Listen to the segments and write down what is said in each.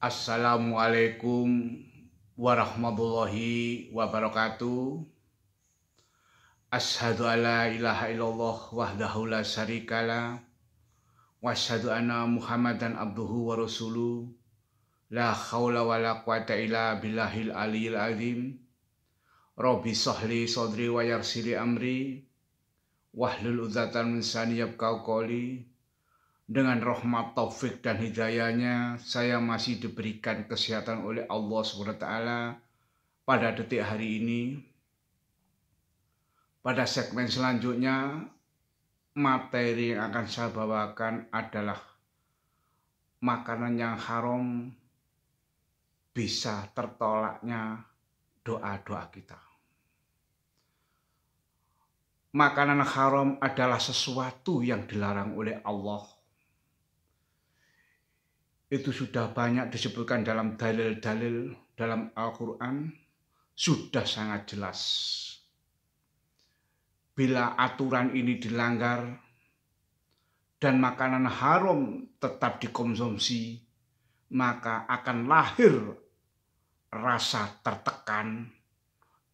Assalamualaikum warahmatullahi wabarakatuh. Asyhadu alla ilaha illallah wahdahu la syarikalah wa asyhadu anna Muhammadan abduhu wa rasuluh. La haula wala quwata illa billahil aliyil azim. Rabbi sahli sadri wa yarsili amri wahlul 'uqdatam min lisani yafqahu qawli. Dengan rahmat, taufik, dan hidayahnya, saya masih diberikan kesehatan oleh Allah SWT pada detik hari ini. Pada segmen selanjutnya, materi yang akan saya bawakan adalah makanan yang haram bisa tertolaknya doa-doa kita. Makanan haram adalah sesuatu yang dilarang oleh Allah. Itu sudah banyak disebutkan dalam dalil-dalil dalam Al-Quran, sudah sangat jelas. Bila aturan ini dilanggar dan makanan haram tetap dikonsumsi, maka akan lahir rasa tertekan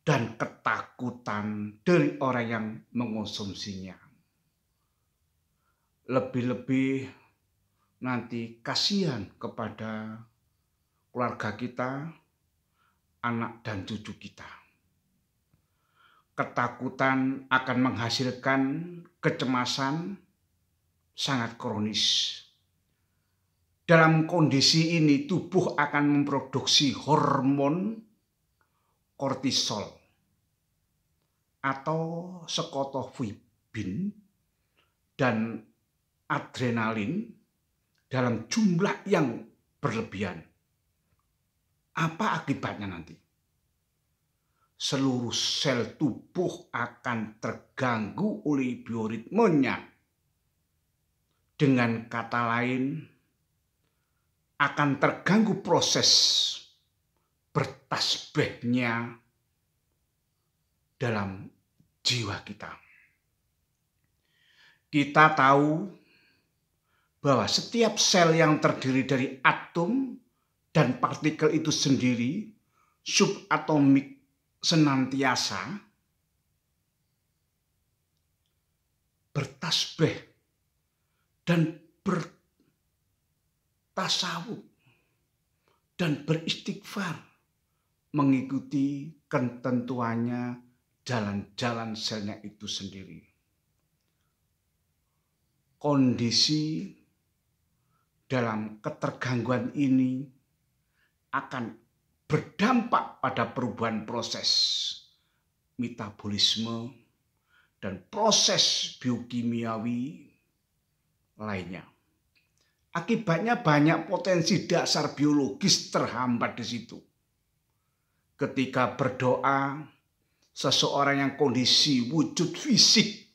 dan ketakutan dari orang yang mengonsumsinya. Lebih-lebih nanti kasihan kepada keluarga kita, anak dan cucu kita. Ketakutan akan menghasilkan kecemasan sangat kronis. Dalam kondisi ini tubuh akan memproduksi hormon kortisol atau skotofibin dan adrenalin dalam jumlah yang berlebihan. Apa akibatnya nanti? Seluruh sel tubuh akan terganggu oleh bioritmenya. Dengan kata lain, akan terganggu proses bertasbihnya dalam jiwa kita. Kita tahu bahwa setiap sel yang terdiri dari atom dan partikel itu sendiri, subatomik, senantiasa bertasbih dan bertasawuf dan beristighfar mengikuti ketentuannya jalan-jalan selnya itu sendiri. Kondisi dalam ketergangguan ini akan berdampak pada perubahan proses metabolisme dan proses biokimiawi lainnya. Akibatnya banyak potensi dasar biologis terhambat di situ. Ketika berdoa, seseorang yang kondisi wujud fisik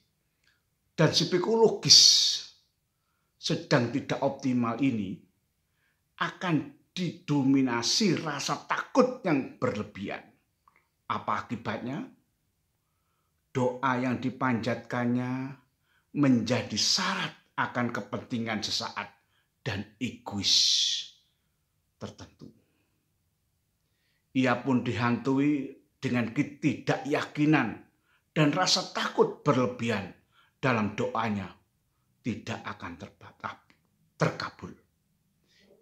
dan psikologis sedang tidak optimal ini akan didominasi rasa takut yang berlebihan. Apa akibatnya? Doa yang dipanjatkannya menjadi syarat akan kepentingan sesaat dan egois tertentu. Ia pun dihantui dengan ketidakyakinan dan rasa takut berlebihan dalam doanya tidak akan terkabul.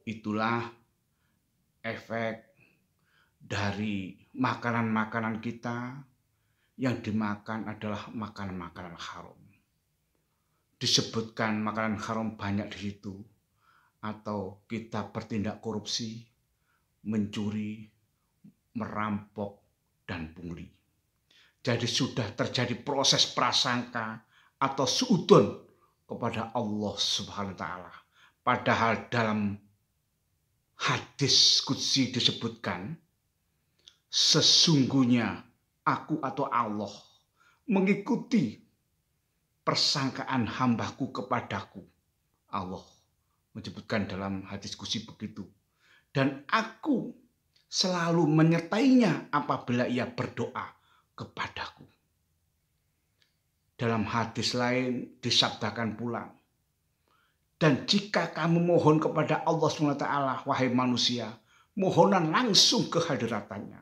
Itulah efek dari makanan-makanan kita yang dimakan adalah makanan-makanan haram. Disebutkan makanan haram banyak di situ, atau kita bertindak korupsi, mencuri, merampok, dan pungli. Jadi sudah terjadi proses prasangka atau suudzon kepada Allah Subhanahu wa taala. Padahal dalam hadis qudsi disebutkan, sesungguhnya aku atau Allah mengikuti persangkaan hambaku kepadaku. Allah menyebutkan dalam hadis qudsi begitu. Dan aku selalu menyertainya apabila ia berdoa kepadaku. Dalam hadis lain disabdakan pula, Dan jika kamu mohon kepada Allah SWT, wahai manusia, mohonan langsung ke hadirat-Nya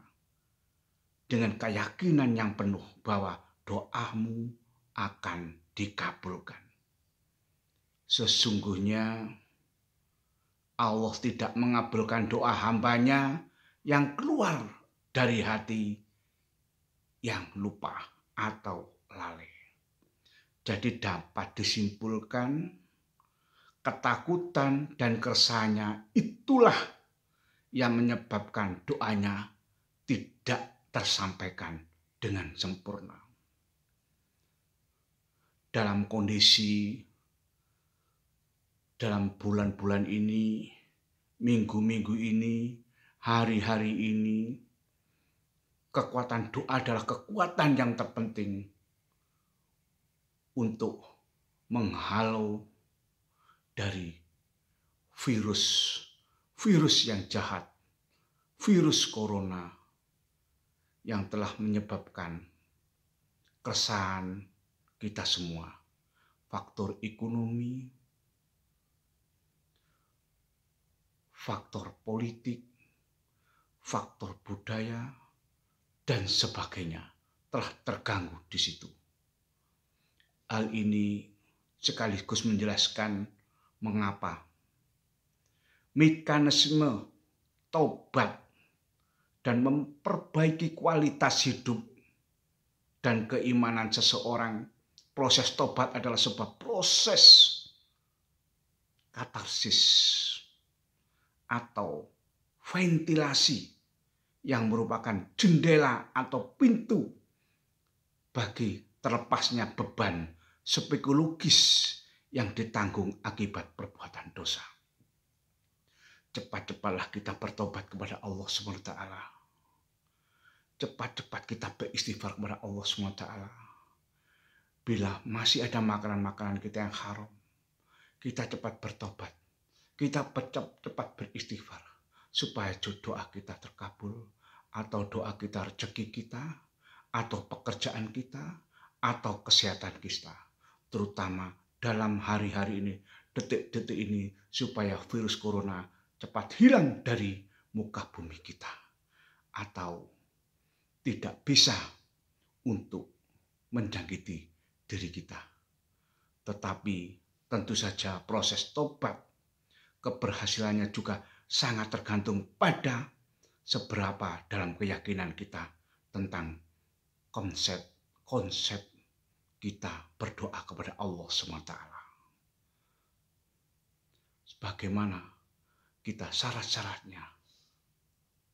dengan keyakinan yang penuh bahwa doamu akan dikabulkan. Sesungguhnya Allah tidak mengabulkan doa hambanya yang keluar dari hati yang lupa atau lalai. Jadi dapat disimpulkan ketakutan dan keresahannya itulah yang menyebabkan doanya tidak tersampaikan dengan sempurna. Dalam kondisi dalam bulan-bulan ini, minggu-minggu ini, hari-hari ini, kekuatan doa adalah kekuatan yang terpenting untuk menghalau dari virus yang jahat, virus corona yang telah menyebabkan keresahan kita semua, faktor ekonomi, faktor politik, faktor budaya, dan sebagainya telah terganggu di situ. Hal ini sekaligus menjelaskan mengapa mekanisme taubat dan memperbaiki kualitas hidup dan keimanan seseorang. Proses taubat adalah sebuah proses katarsis atau ventilasi yang merupakan jendela atau pintu bagi terlepasnya beban psikologis yang ditanggung akibat perbuatan dosa. Cepat-cepatlah kita bertobat kepada Allah SWT. Cepat-cepat kita beristighfar kepada Allah SWT. Bila masih ada makanan-makanan kita yang haram, kita cepat bertobat. Kita cepat beristighfar supaya doa kita terkabul, atau doa kita, rezeki kita, atau pekerjaan kita, atau kesehatan kita. Terutama dalam hari-hari ini, detik-detik ini, supaya virus corona cepat hilang dari muka bumi kita, atau tidak bisa untuk menjangkiti diri kita. Tetapi tentu saja proses tobat keberhasilannya juga sangat tergantung pada seberapa dalam keyakinan kita tentang konsep kita berdoa kepada Allah SWT. Bagaimana kita syarat-syaratnya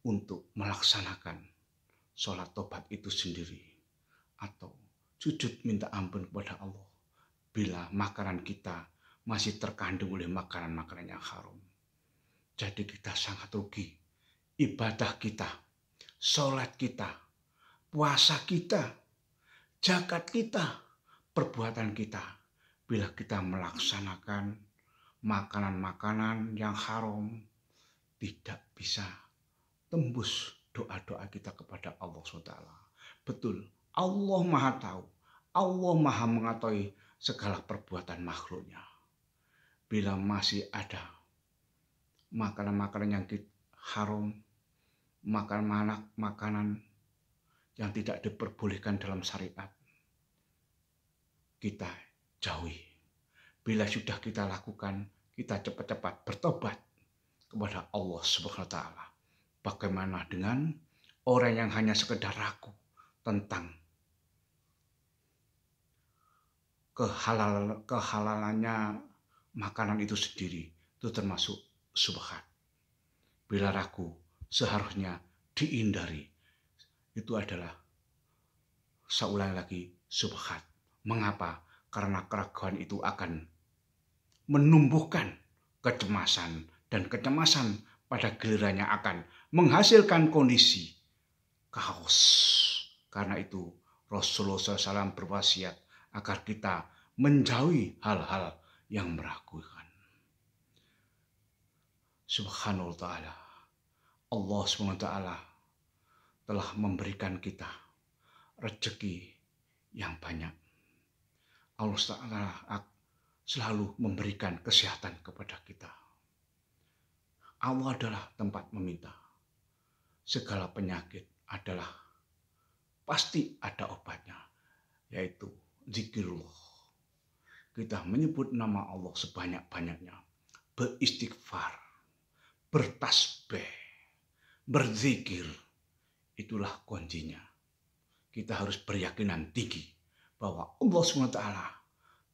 untuk melaksanakan sholat tobat itu sendiri, atau sujud minta ampun kepada Allah bila makanan kita masih terkandung oleh makanan-makanan yang haram. Jadi kita sangat rugi. Ibadah kita, sholat kita, puasa kita, zakat kita, perbuatan kita, bila kita melaksanakan makanan-makanan yang haram, tidak bisa tembus doa-doa kita kepada Allah SWT. Betul, Allah Maha tahu, Allah Maha mengetahui segala perbuatan makhluknya. Bila masih ada makanan-makanan yang haram, makanan yang tidak diperbolehkan dalam syariat, kita jauhi. Bila sudah kita lakukan, kita cepat-cepat bertobat kepada Allah Subhanahu wa taala. Bagaimana dengan orang yang hanya sekedar ragu tentang kehalalannya makanan itu sendiri, itu termasuk syubhat. Bila ragu, seharusnya dihindari. Itu adalah, saya ulangi lagi, syubhat. Mengapa? Karena keraguan itu akan menumbuhkan kecemasan, dan kecemasan pada gilirannya akan menghasilkan kondisi kaos. Karena itu Rasulullah SAW berwasiat agar kita menjauhi hal-hal yang meragukan. Subhanallah ta'ala, Allah SWT telah memberikan kita rezeki yang banyak. Allah SWT selalu memberikan kesehatan kepada kita. Allah adalah tempat meminta. Segala penyakit adalah pasti ada obatnya, yaitu zikirullah. Kita menyebut nama Allah sebanyak-banyaknya, beristighfar, bertasbih, berzikir. Itulah kuncinya. Kita harus berkeyakinan tinggi bahwa Allah SWT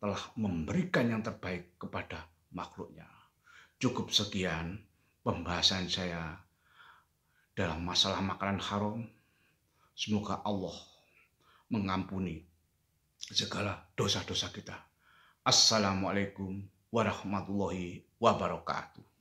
telah memberikan yang terbaik kepada makhluknya. Cukup sekian pembahasan saya dalam masalah makanan haram. Semoga Allah mengampuni segala dosa-dosa kita. Assalamualaikum warahmatullahi wabarakatuh.